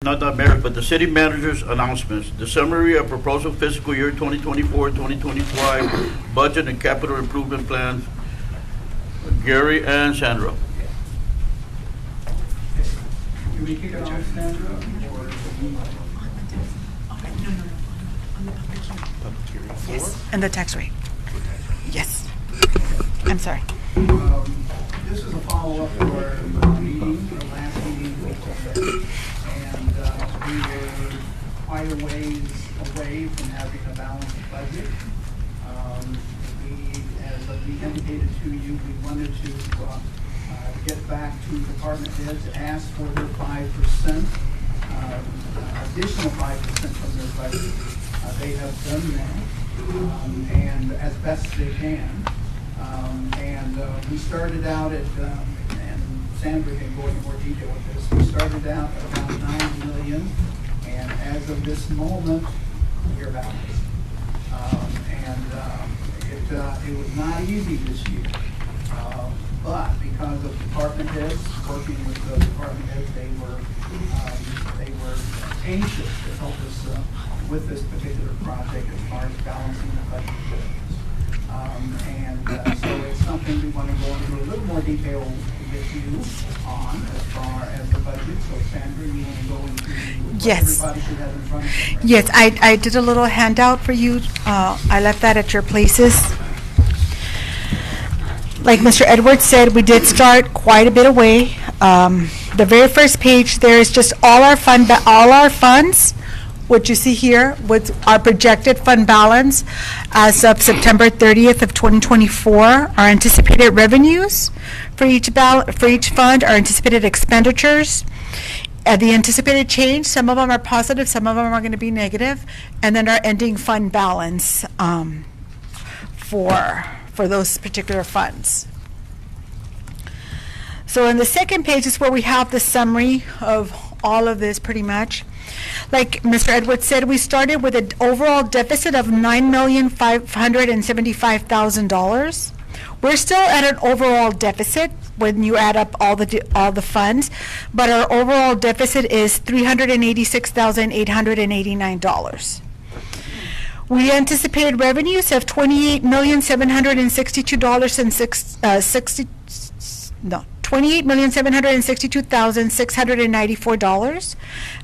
Not that mayor, but the city manager's announcements. The summary of proposal fiscal year 2024-2025 budget and capital improvement plans. Gary and Sandra. Can we kick it off, Sandra? Yes, and the tax rate. Yes. I'm sorry. This is a follow-up to our meeting, our last meeting, and we were quite a ways away from having a balanced budget. As we indicated to you, we wanted to get back to department heads, ask for their 5%, additional 5% from their budget. They have done that, and as best they can. We started out at, and Sandra can go into more detail with this, we started out at about 9 million, and as of this moment, we're balanced. It was not easy this year, but because of department heads, working with the department heads, they were anxious to help us with this particular project as far as balancing the budget goes. So it's something we want to go into a little more detail with you on as far as the budget. So Sandra, you want to go into what everybody should have in front of them? Right? Yes, I did a little handout for you. I left that at your places. Like Mr. Edwards said, we did start quite a bit away. The very first page there is just all our funds. What you see here with our projected fund balance as of September 30th of 2024, our anticipated revenues for each fund, our anticipated expenditures, the anticipated change. Some of them are positive, some of them are going to be negative, and then our ending fund balance for those particular funds. So in the second page is where we have the summary of all of this pretty much. Like Mr. Edwards said, we started with an overall deficit of $9,575,000. We're still at an overall deficit when you add up all the funds, but our overall deficit is $386,889. We anticipated revenues of $28,762,694.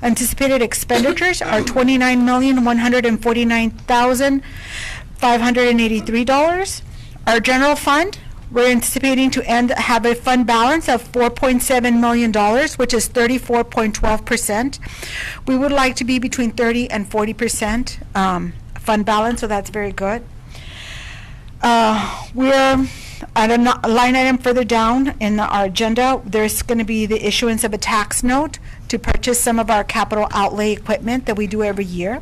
Anticipated expenditures are $29,149,583. Our general fund, we're anticipating to have a fund balance of $4.7 million, which is 34.12%. We would like to be between 30 and 40% fund balance, so that's very good. We're at a line item further down in our agenda. There's going to be the issuance of a tax note to purchase some of our capital outlay equipment that we do every year.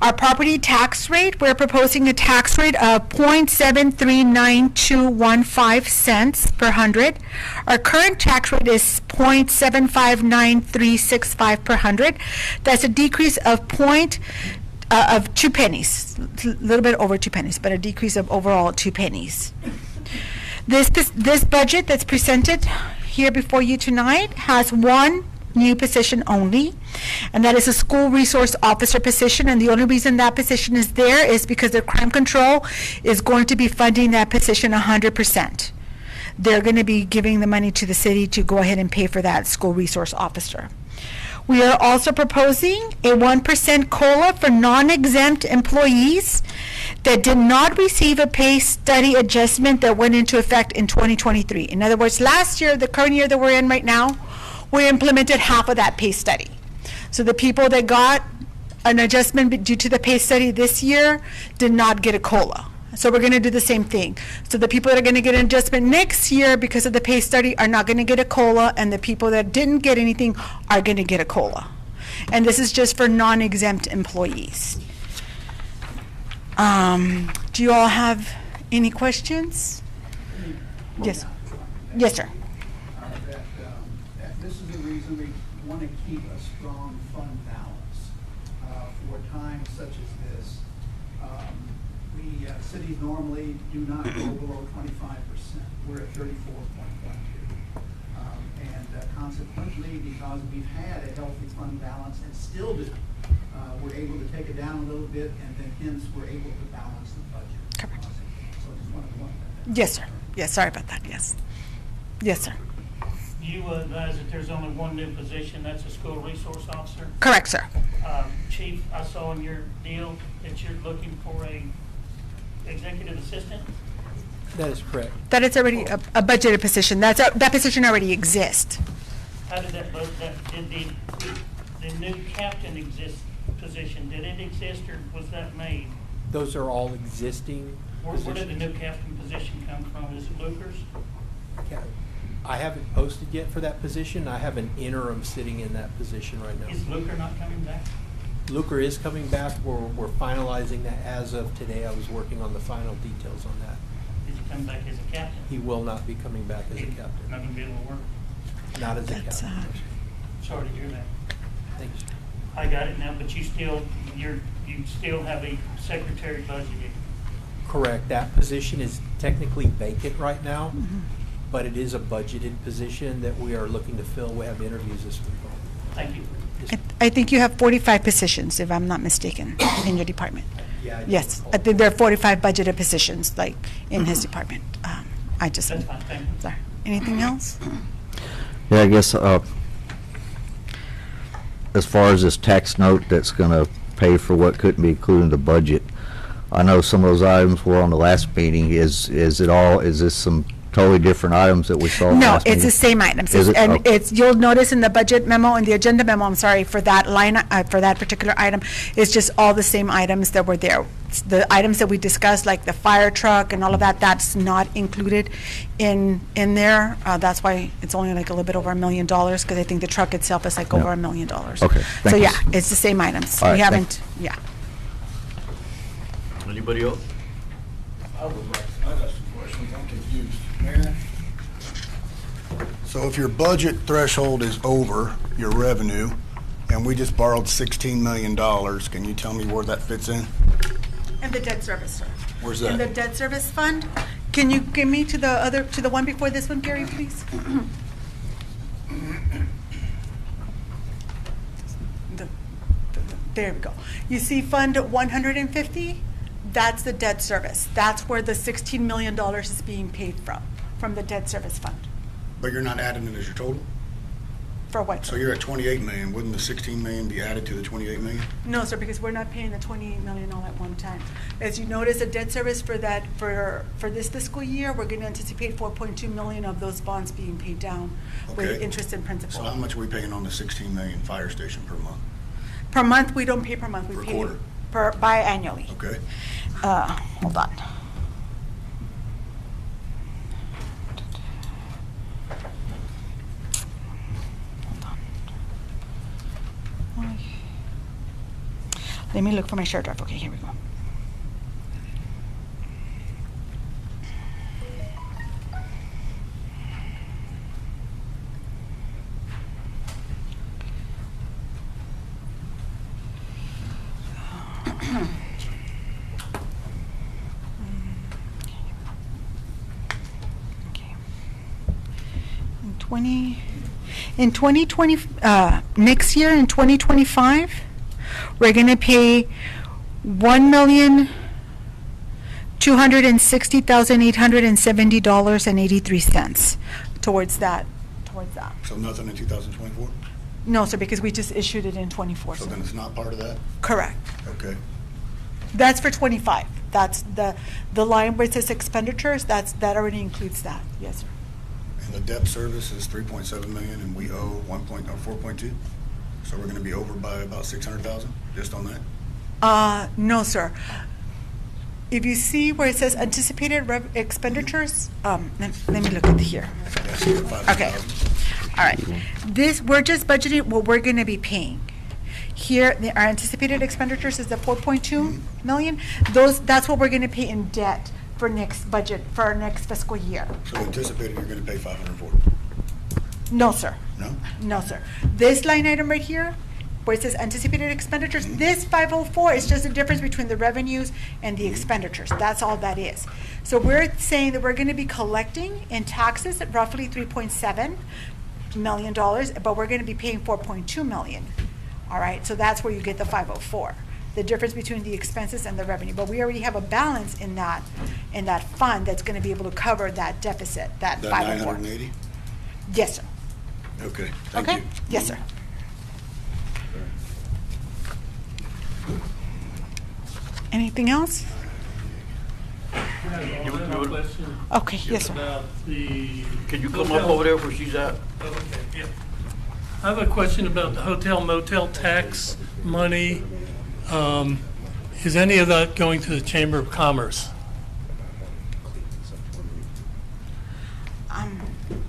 Our property tax rate, we're proposing a tax rate of 0.739215 cents per hundred. Our current tax rate is 0.759365 per hundred. That's a decrease of 2 pennies, a little bit over 2 pennies, but a decrease of overall 2 pennies. This budget that's presented here before you tonight has one new position only, and that is a school resource officer position. And the only reason that position is there is because the crime control is going to be funding that position 100%. They're going to be giving the money to the city to go ahead and pay for that school resource officer. We are also proposing a 1% COLA for non-exempt employees that did not receive a pay study adjustment that went into effect in 2023. In other words, last year, the current year that we're in right now, we implemented half of that pay study. So the people that got an adjustment due to the pay study this year did not get a COLA. So we're going to do the same thing. So the people that are going to get an adjustment next year because of the pay study are not going to get a COLA, and the people that didn't get anything are going to get a COLA. And this is just for non-exempt employees. Do you all have any questions? Yes. Yes, sir. This is the reason we want to keep a strong fund balance for times such as this. Cities normally do not go below 25%. We're at 34.12. And consequently, unfortunately, because we've had a healthy fund balance and still do, we're able to take it down a little bit, and then hence we're able to balance the budget. Correct. So I just wanted to point that out. Yes, sir. Yes, sorry about that, yes. Yes, sir. You advise that there's only one new position, that's a school resource officer. Correct, sir. Chief, I saw in your deal that you're looking for a executive assistant. That is correct. That is already a budgeted position. That position already exists. How did did the new captain position, did it exist or was that made? Those are all existing Where did the positions. new captain position come from? Is it Lucas? I haven't posted yet for that position. I have an interim sitting in that position right now. Is Luker not coming back? Luker is coming back. We're finalizing that as of today. I was working on the final details on that. Is he coming back as a captain? He will not be coming back as a Not captain. gonna be able to work. Not as a That's, captain. Sorry to hear that. Thank you, sir. I got it now, but you still have a secretary budgeted. Correct. That position is technically vacant right now, Mm-hmm. but it is a budgeted position that we are looking to fill. We have interviews this week on. Thank you. Yes, I think you have 45 positions, if I'm not mistaken, in your department. Yeah, I do Yes, recall. I think there are 45 budgeted positions, like, in his department. I just, That's fine, thank you. sorry. Anything else? Yeah, I guess, as far as this tax note that's gonna pay for what couldn't be included in the budget, I know some of those items were on the last meeting. Is this some totally different items that we saw No, last meeting? it's the same items. Is it? And Okay. you'll notice in the budget memo, in the agenda memo, I'm sorry, for that line, for that particular item, it's just all the same items that were there. The items that we discussed, like the fire truck and all of that, that's not included in there. That's why it's only like a little bit over $1 million, because I think the truck itself is like Yeah. over $1 million. Okay, So, thank you. yeah, it's the same items. All We right, haven't, yeah. Anybody else? I got some questions, I'm confused. Mayor? So if your budget threshold is over your revenue, and we just borrowed $16 million, can you tell me where that fits in? And the debt service, sir. Where's In the that? debt service fund, can you give me to the one before this one, Gary, please? There we go. You see Fund 150? That's the debt service. That's where the $16 million is being paid from the debt service fund. But you're not adding it as your total? For what? So you're at 28 million, wouldn't the 16 million be added to the 28 million? No, sir, because we're not paying the 28 million all at one time. As you notice, the debt service for that, for this fiscal year, we're going to anticipate 4.2 million of those bonds being paid down with Okay. interest and So principal. how much are we paying on the 16 million fire station per month? Per month, we don't pay per month, we Per pay quarter? biannually. Okay? Hold on. Let me look for my share drive. Okay, here we go. Okay. In 2020, next year in 2025, we're going to pay $1,260,870.83 towards that. So nothing in 2024? No, sir, because we just issued it in 24. So sir. then it's not part of that? Correct. Okay. That's for 25. That's the line where it says expenditures, that already includes that. Yes, sir. And the debt service is 3.7 million and we owe 4.2? So we're gonna be over by about 600,000 just on that? No, sir. If you see where it says anticipated expenditures, let me look at here. Yeah, so you're at Okay. 500,000. All right. We're just budgeting what we're going to be paying. Here, our anticipated expenditures is the 4.2 million. That's what we're going to pay in debt for next budget, for our next fiscal year. So anticipated you're gonna pay 504? No, sir. No? No, sir. This line item right here, where it says anticipated expenditures, this 504 is just the difference between the revenues and the expenditures. That's all that is. So we're saying that we're going to be collecting in taxes at roughly 3.7. million dollars, but we're gonna be paying 4.2 million. All right, so that's where you get the 504, the difference between the expenses and the revenue. But we already have a balance in that fund that's gonna be able to cover that deficit, that That 504. 980? Yes, sir. Okay, thank Okay? you. Yes, sir. Anything else? Okay, yes, sir. About the. Can you come up over there where she's at? Okay, yeah. I have a question about the hotel motel tax money. Is any of that going to the Chamber of Commerce?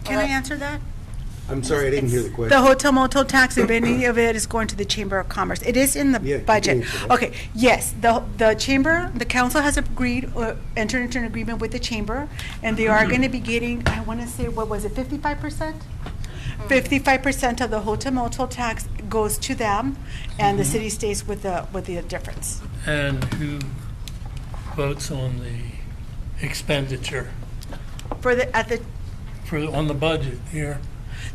Can I answer that? I'm sorry, I didn't hear the The question. hotel motel tax, if any of it is going to the Chamber of Commerce. It is in Yeah, the you budget. can answer that. Okay, yes, the chamber, the council has agreed, entered into an agreement with the chamber, and they are gonna be getting, I wanna say, what was it, 55%? 55% of the hotel motel tax goes to them, and the city stays with the difference. And who votes on the expenditure on the budget here?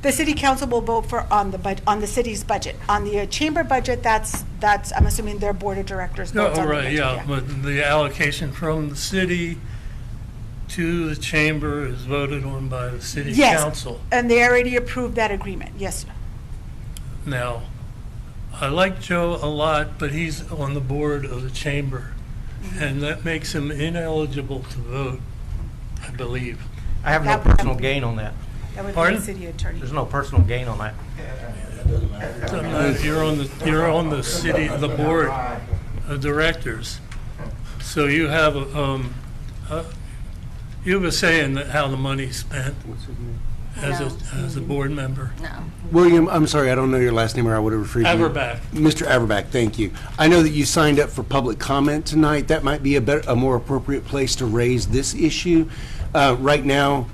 The city council will vote on the city's budget. On the chamber budget, that's, I'm assuming their board of directors votes on Oh, the right, budget. yeah, but the allocation from the city to the chamber is voted on by the city Yes, council. and they already approved that agreement, yes, sir. Now, I like Joe a lot, but he's on the board of the chamber, and that makes him ineligible to vote, I believe. I have no That would- personal gain on that. That would be Pardon? the city attorney. There's no personal gain on that. Doesn't matter. You're on the city, the board of directors. So you have, you have a say in how the money's spent as a board member. William, I'm sorry, I don't know your last name, or I would have referred you. Averback. Mr. Averback, thank you. I know that you signed up for public comment tonight. That might be a more appropriate place to raise this issue. Right now,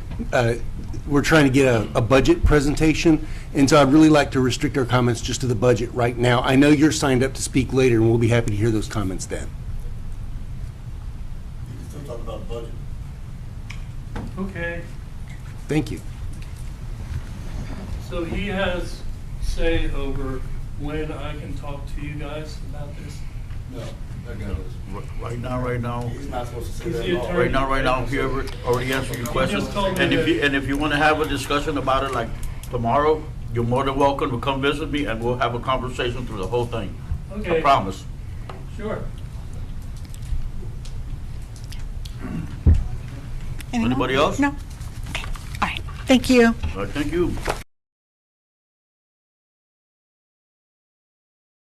we're trying to get a budget presentation, and so I'd really like to restrict our comments just to the budget right now. I know you're signed up to speak later, and we'll be happy to hear those comments then. You can still talk about budget. Okay, Thank you. so he has say over when I can talk to you guys about this? No, that guy was. Right now, He's not supposed to say He's that the at all. attorney. right now, whoever already answered your question. just told me And if that- you want to have a discussion about it like tomorrow, you're more than welcome to come visit me and we'll have a conversation through the whole thing. I Okay, promise. sure. Anyone? Anybody else? No? Okay, all right, thank you. All right, thank you.